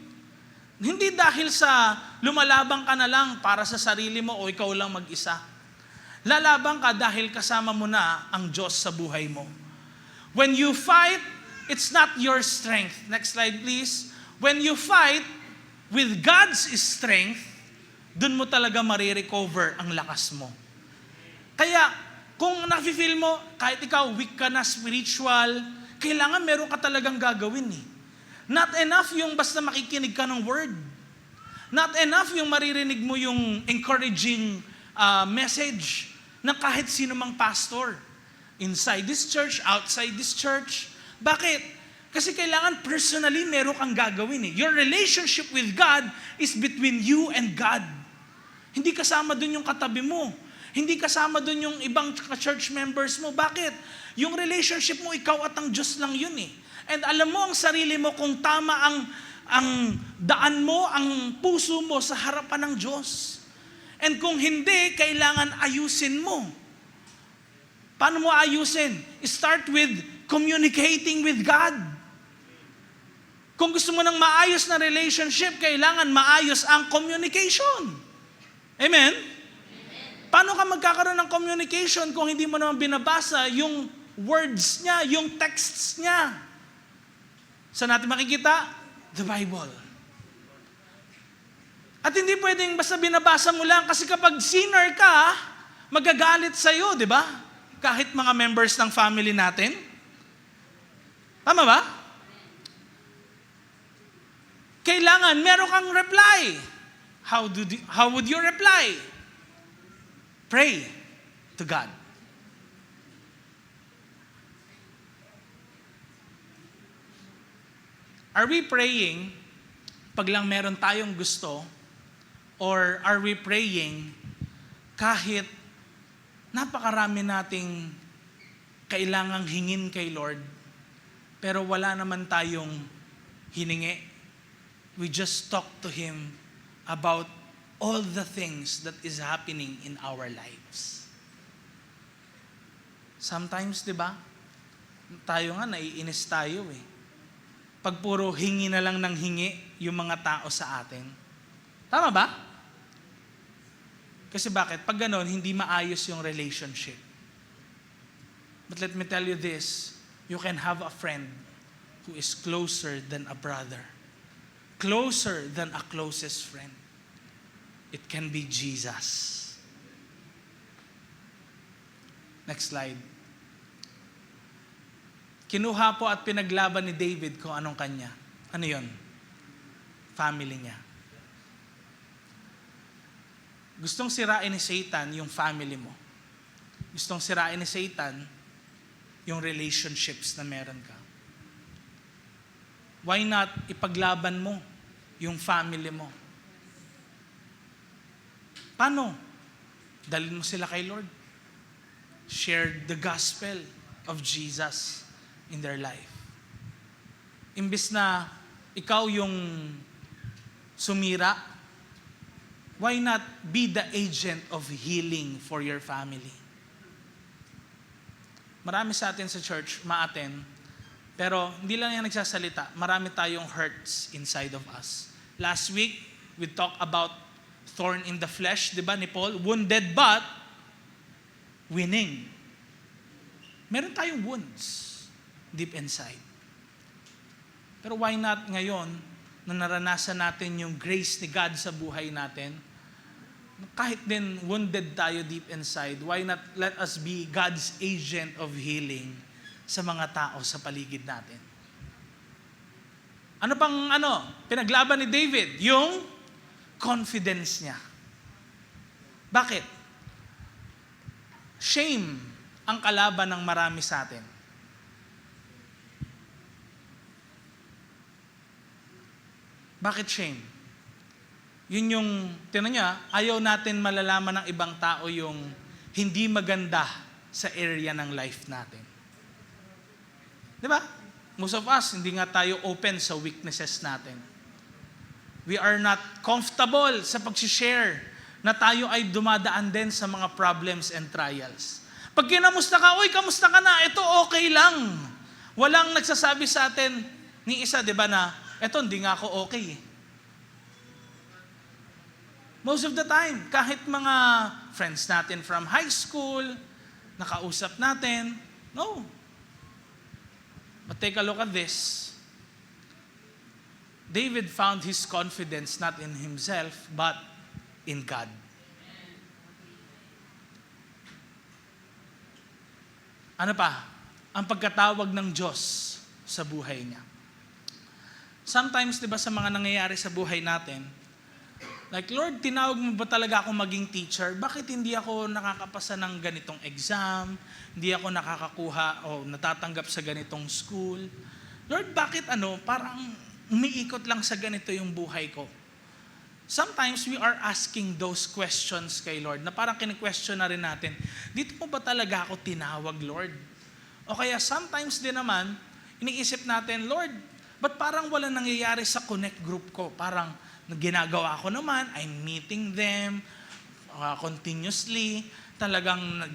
hindi dahil sa lumalabang ka na lang para sa sarili mo o ikaw lang mag-isa. Lalabang ka dahil kasama mo na ang Diyos sa buhay mo. When you fight, it's not your strength. Next slide, please. When you fight with God's strength, dun mo talaga marirecover ang lakas mo. Kaya, kung nafe-feel mo, kahit ikaw weak ka na spiritual, kailangan meron ka talagang gagawin eh. Not enough yung basta makikinig ka ng word. Not enough yung maririnig mo yung encouraging message ng kahit sino mang pastor. Inside this church, outside this church. Bakit? Kasi kailangan personally meron kang gagawin eh. Your relationship with God is between you and God. Hindi kasama dun yung katabi mo. Hindi kasama dun yung ibang church members mo. Bakit? Yung relationship mo, ikaw at ang Diyos lang yun eh. And alam mo ang sarili mo kung tama ang daan mo, ang puso mo sa harapan ng Diyos. And kung hindi, kailangan ayusin mo. Paano mo ayusin? Start with communicating with God. Kung gusto mo ng maayos na relationship, kailangan maayos ang communication. Amen? Paano ka magkakaroon ng communication kung hindi mo naman binabasa yung words niya, yung texts niya? Saan natin makikita? The Bible. At hindi pwedeng basta binabasa mo lang kasi kapag sinner ka, magagalit sa'yo, di ba? Kahit mga members ng family natin. Tama ba? Kailangan meron kang reply. How would you reply? Pray to God. Are we praying pag lang meron tayong gusto? Or are we praying kahit napakarami nating kailangang hingin kay Lord, pero wala naman tayong hiningi? We just talk to Him about all the things that is happening in our lives. Sometimes, di ba? Tayo nga, naiinis tayo eh. Pag puro hingi na lang ng hingi yung mga tao sa atin. Tama ba? Kasi bakit? Pag ganon, hindi maayos yung relationship. But let me tell you this, you can have a friend who is closer than a brother. Closer than a closest friend. It can be Jesus. Next slide. Kinuha po at pinaglaban ni David kung anong kanya. Ano yon? Family niya. Gustong sirain ni Satan yung family mo. Gustong sirain ni Satan yung relationships na meron ka. Why not ipaglaban mo yung family mo? Paano? Dalhin mo sila kay Lord. Share the gospel of Jesus in their life. Imbis na ikaw yung sumira, why not be the agent of healing for your family? Marami sa atin sa church, ma-attend, pero hindi lang yan nagsasalita. Marami tayong hurts inside of us. Last week, we talked about thorn in the flesh, di ba, ni Paul? Wounded but winning. Meron tayong wounds deep inside. Pero why not ngayon, na naranasan natin yung grace ni God sa buhay natin, kahit din wounded tayo deep inside, why not let us be God's agent of healing sa mga tao sa paligid natin? Ano pang pinaglaban ni David? Yung confidence niya. Bakit? Shame ang kalaban ng marami sa atin. Bakit shame? Yun yung, tinan niya, ayaw natin malalaman ng ibang tao yung hindi maganda sa area ng life natin. Di ba? Most of us, hindi nga tayo open sa weaknesses natin. We are not comfortable sa pag-share na tayo ay dumadaan din sa mga problems and trials. Pag kinamusta ka, uy, kamusta ka na? Ito okay lang. Walang nagsasabi sa atin ni isa, di ba, na, eto, hindi nga ako okay. Most of the time, kahit mga friends natin from high school, nakausap natin, no. But take a look at this. David found his confidence not in himself, but in God. Ano pa? Ang pagkatawag ng Diyos sa buhay niya. Sometimes, di ba, sa mga nangyayari sa buhay natin, like, Lord, tinawag mo ba talaga ako maging teacher? Bakit hindi ako nakakapasa ng ganitong exam? Hindi ako nakakakuha o natatanggap sa ganitong school? Lord, bakit parang umiikot lang sa ganito yung buhay ko? Sometimes we are asking those questions kay Lord na parang kine-question na rin natin, dito mo ba talaga ako tinawag, Lord? O kaya sometimes din naman, iniisip natin, Lord, ba't parang wala nangyayari sa connect group ko? Parang ginagawa ko naman, I'm meeting them continuously, talagang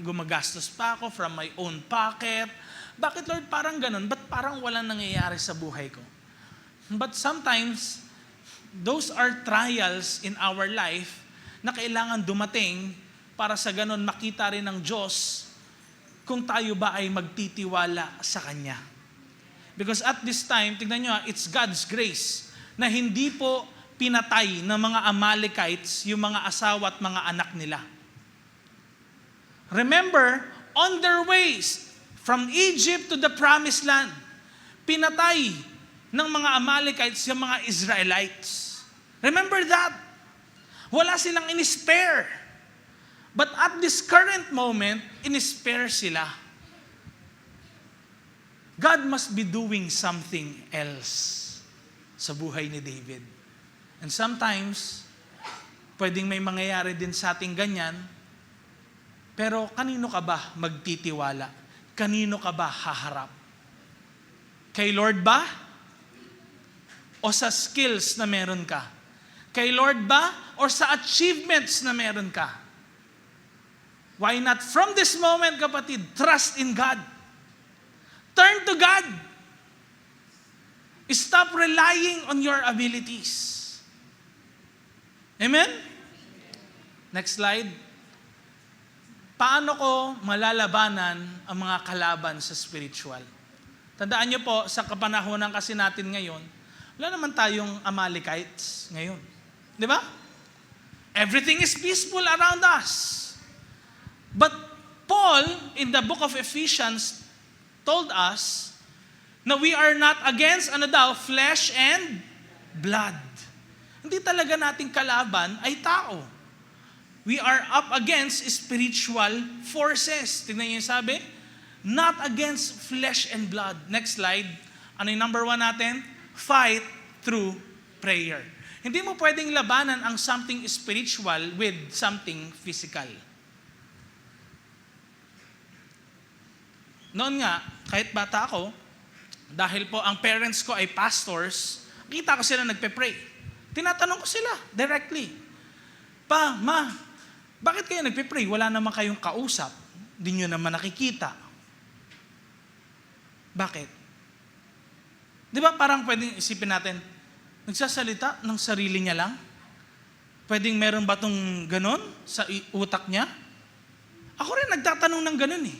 gumagastos pa ako from my own pocket. Bakit, Lord, parang ganun? Ba't parang wala nangyayari sa buhay ko? But sometimes, those are trials in our life na kailangan dumating para sa ganun makita rin ng Diyos kung tayo ba ay magtitiwala sa Kanya. Because at this time, tignan nyo, it's God's grace na hindi po pinatay ng mga Amalekites yung mga asawa at mga anak nila. Remember, on their ways from Egypt to the Promised Land, pinatay ng mga Amalekites yung mga Israelites. Remember that? Wala silang in-spare. But at this current moment, in-spare sila. God must be doing something else sa buhay ni David. And sometimes, pwedeng may mangyayari din sa ating ganyan, pero kanino ka ba magtitiwala? Kanino ka ba haharap? Kay Lord ba? O sa skills na meron ka? Kay Lord ba? O sa achievements na meron ka? Why not from this moment, kapatid, trust in God. Turn to God. Stop relying on your abilities. Amen? Next slide. Paano ko malalabanan ang mga kalaban sa spiritual? Tandaan niyo po, sa kapanahonan kasi natin ngayon, wala naman tayong Amalekites ngayon. Di ba? Everything is peaceful around us. But Paul, in the book of Ephesians, told us na we are not against, flesh and blood. Hindi talaga nating kalaban ay tao. We are up against spiritual forces. Tingnan niyo yung sabi? Not against flesh and blood. Next slide. Ano yung number 1 natin? Fight through prayer. Hindi mo pwedeng labanan ang something spiritual with something physical. Noon nga, kahit bata ako, dahil po ang parents ko ay pastors, kita ko sila nagpe-pray. Tinatanong ko sila directly, Pa, Ma, bakit kayo nagpe-pray? Wala naman kayong kausap. Hindi nyo naman nakikita. Bakit? Di ba parang pwedeng isipin natin, nagsasalita ng sarili niya lang? Pwedeng meron ba itong ganon sa utak niya? Ako rin nagtatanong ng ganon eh.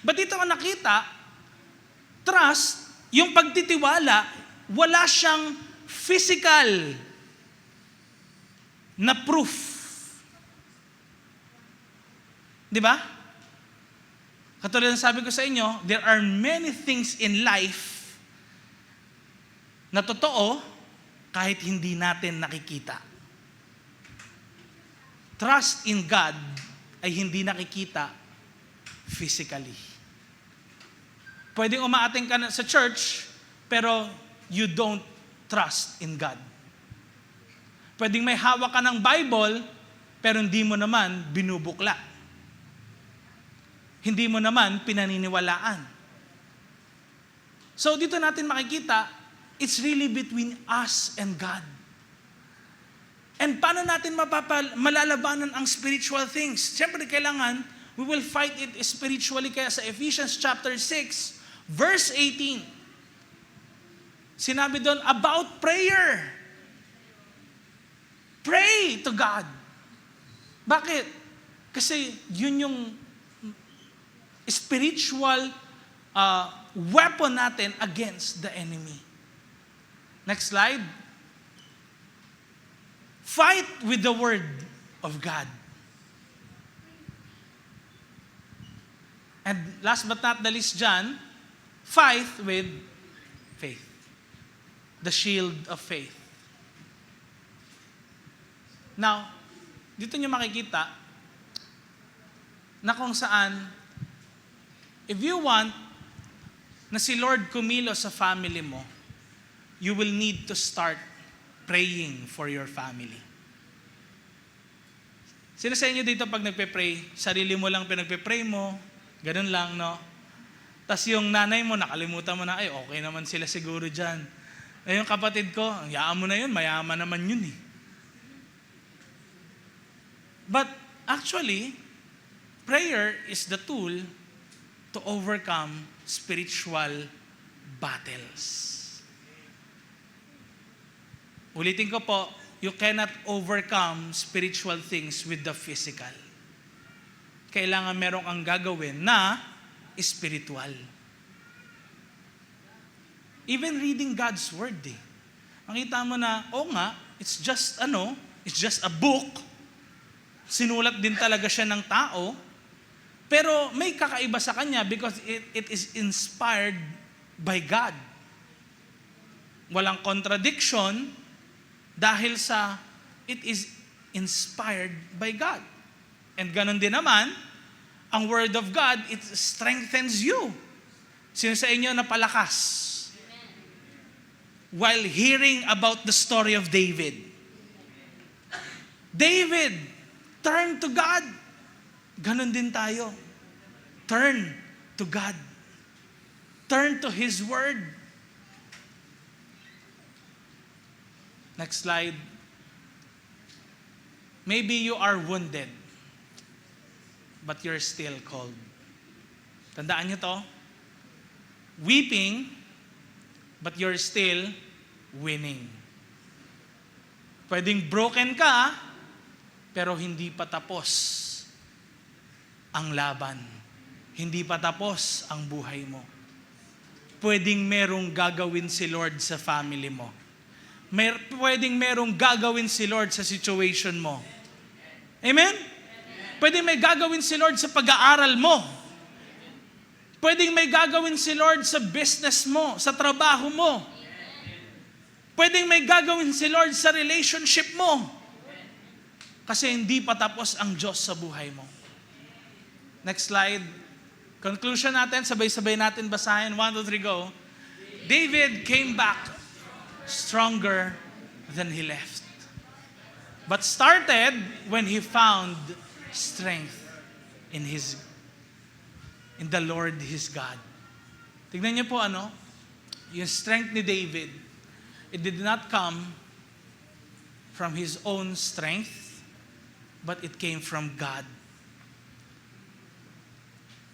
But dito ko nakita, trust, yung pagtitiwala, wala siyang physical na proof. Di ba? Katulad ng sabi ko sa inyo, there are many things in life na totoo kahit hindi natin nakikita. Trust in God ay hindi nakikita physically. Pwedeng umaating ka sa church, pero you don't trust in God. Pwedeng may hawak ka ng Bible, pero hindi mo naman binubukla. Hindi mo naman pinaniniwalaan. So dito natin makikita, it's really between us and God. And paano natin malalabanan ang spiritual things? Siyempre, kailangan, we will fight it spiritually. Kaya sa Ephesians chapter 6, verse 18, sinabi doon about prayer. Pray to God. Bakit? Kasi yun yung spiritual weapon natin against the enemy. Next slide. Fight with the word of God. And last but not the least dyan, fight with faith. The shield of faith. Now, dito nyo makikita na kung saan, if you want na si Lord kumilo sa family mo, you will need to start praying for your family. Sino sa inyo dito pag nagpe-pray, sarili mo lang pinagpe-pray mo, ganun lang, no? Tapos yung nanay mo, nakalimutan mo na, ay, okay naman sila siguro dyan. Eh, yung kapatid ko, yaan mo na yun, mayaman naman yun eh. But actually, prayer is the tool to overcome spiritual battles. Ulitin ko po, you cannot overcome spiritual things with the physical. Kailangan meron kang gagawin na spiritual. Even reading God's Word eh. Makita mo na, nga, it's just a book. Sinulat din talaga siya ng tao. Pero may kakaiba sa kanya because it is inspired by God. Walang contradiction dahil sa it is inspired by God. And ganun din naman, ang Word of God, it strengthens you. Sino sa inyo napalakas? While hearing about the story of David. David, turn to God. Ganun din tayo. Turn to God. Turn to His Word. Next slide. Maybe you are wounded, but you're still called. Tandaan niyo to. Weeping, but you're still winning. Pwedeng broken ka, pero hindi pa tapos ang laban. Hindi pa tapos ang buhay mo. Pwedeng merong gagawin si Lord sa family mo. Pwedeng merong gagawin si Lord sa situation mo. Amen? Pwedeng may gagawin si Lord sa pag-aaral mo. Pwedeng may gagawin si Lord sa business mo, sa trabaho mo. Pwedeng may gagawin si Lord sa relationship mo. Kasi hindi pa tapos ang Diyos sa buhay mo. Next slide. Conclusion natin, sabay-sabay natin basahin. 1, 2, 3, go. David came back stronger than he left, but started when he found strength in the Lord his God. Tignan niyo po yung strength ni David, it did not come from his own strength, but it came from God.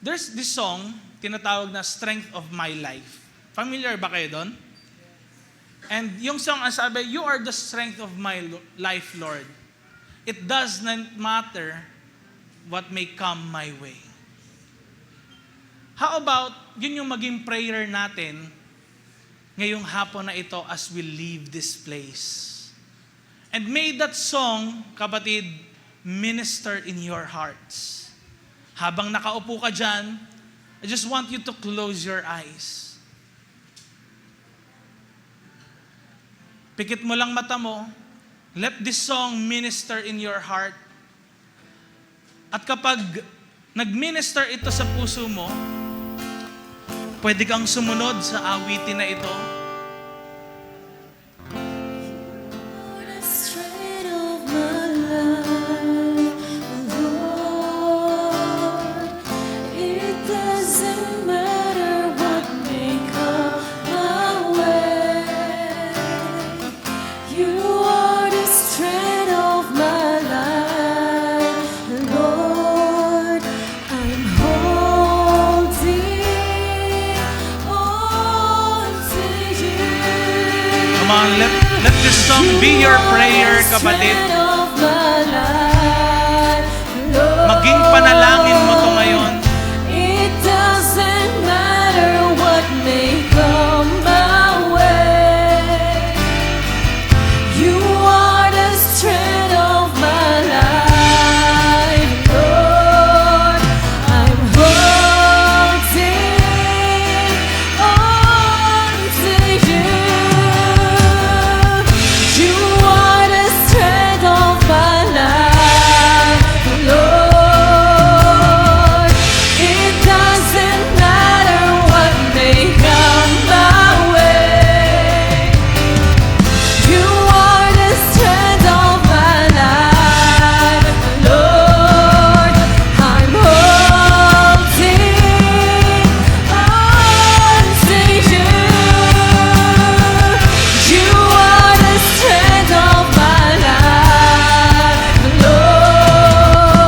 There's this song, tinatawag na Strength of My Life. Familiar ba kayo doon? And yung song, ang sabi, you are the strength of my life, Lord. It does not matter what may come my way. How about, yun yung maging prayer natin ngayong hapon na ito as we leave this place. And may that song, kapatid, minister in your hearts. Habang nakaupo ka dyan, I just want you to close your eyes. Pikit mo lang mata mo. Let this song minister in your heart. At kapag nag-minister ito sa puso mo, pwede kang sumunod sa awitin na ito. You are the strength Come on, let this song be your prayer, kapatid. Maging panalangin mo to ngayon. It doesn't matter what may come my way. You are the strength of my life, Lord. I'm holding on to you. You are the strength of my life, Lord. It doesn't matter what may come my way. You are the strength of my life, Lord. I'm holding on to you. You are the strength of my life, Lord.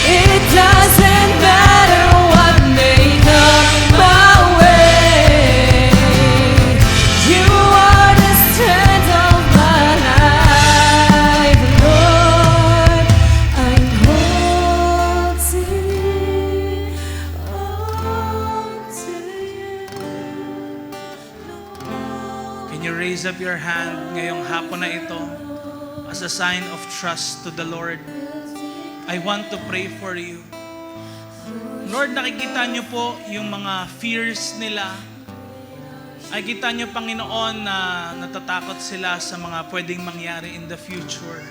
It doesn't matter what may come my way. You are the strength of my life, Lord. I'm holding on to you. Can you raise up your hand ngayong hapon na ito as a sign of trust to the Lord? I want to pray for you. Lord, nakikita niyo po yung mga fears nila. Nakikita niyo, Panginoon, na natatakot sila sa mga pwedeng mangyari in the future,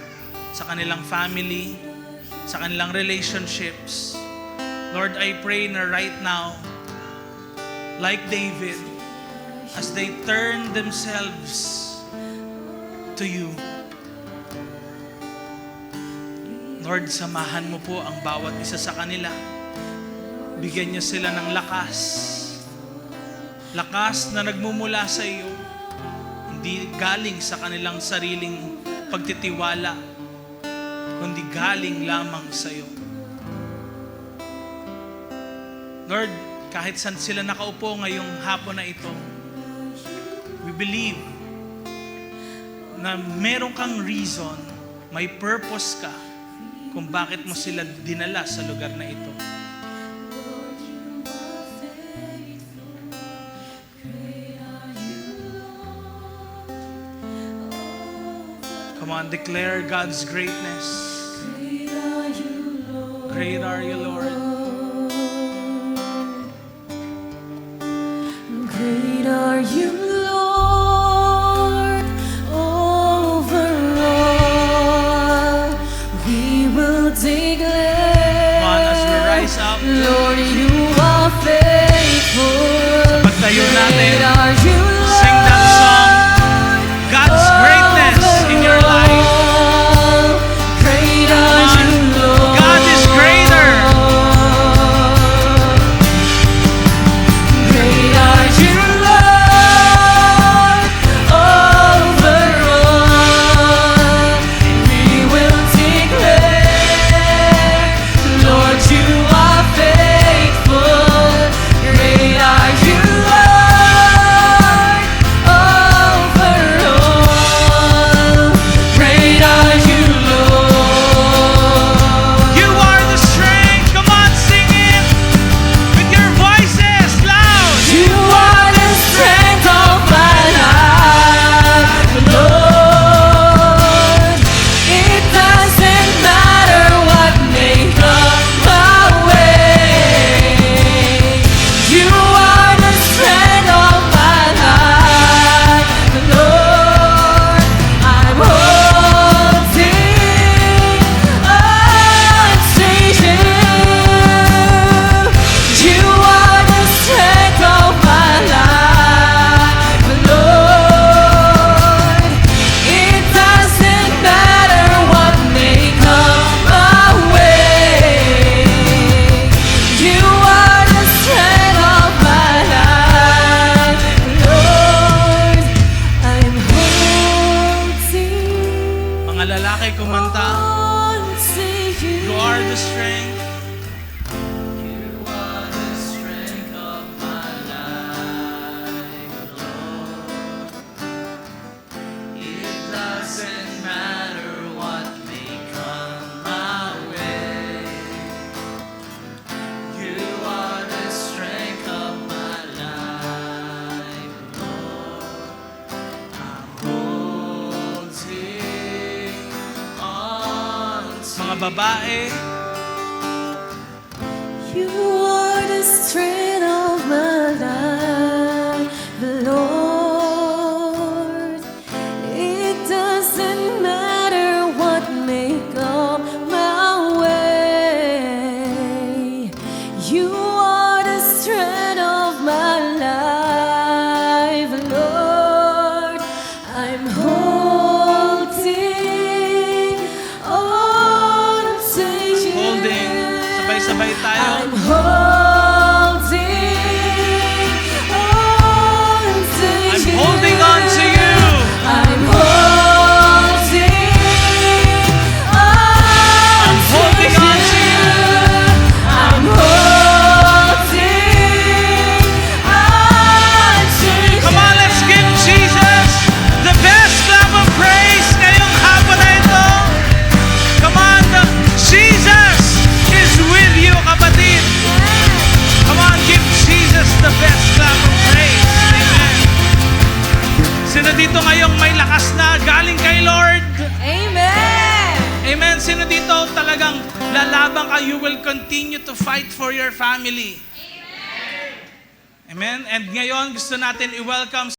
sa kanilang family, sa kanilang relationships. Lord, I pray na right now, like David, as they turn themselves to you, Lord, samahan mo po ang bawat isa sa kanila. Bigyan niyo sila ng lakas. Lakas na nagmumula sa iyo. Hindi galing sa kanilang sariling pagtitiwala, kundi galing lamang sa iyo. Lord, kahit saan sila nakaupo ngayong hapon na ito, we believe na meron kang reason, may purpose ka kung bakit mo sila dinala sa lugar na ito. Come on, declare God's greatness. Great are you, Lord. Great are you, Lord, over all. We will declare, Come on, as we rise up, Lord, you are faithful. sa pagtayo natin, Great are you, Lord, sing that song, God's greatness in your life. Great are you, Lord. God is greater. Great are you, Lord, over all. We will declare, Lord, you are faithful. babae. You are the strength of my life, Lord. It doesn't matter what may come my way. You are the strength of my life, Lord. I'm holding on to you. Holding. Sabay-sabay tayo. I'm holding on to I'm you. holding on to you. I'm holding on holding on to you. I'm holding on to you. Come on, let's give Jesus the best clap of praise ngayong hapon na ito. Come on, Jesus is with you, kapatid. Come on, give Jesus the best clap of praise. Amen. Sino dito ngayong may lakas na galing kay Lord? Amen. Amen. Sino dito talagang lalabang ka? You will continue to fight for your family. Amen. And ngayon gusto natin i-welcome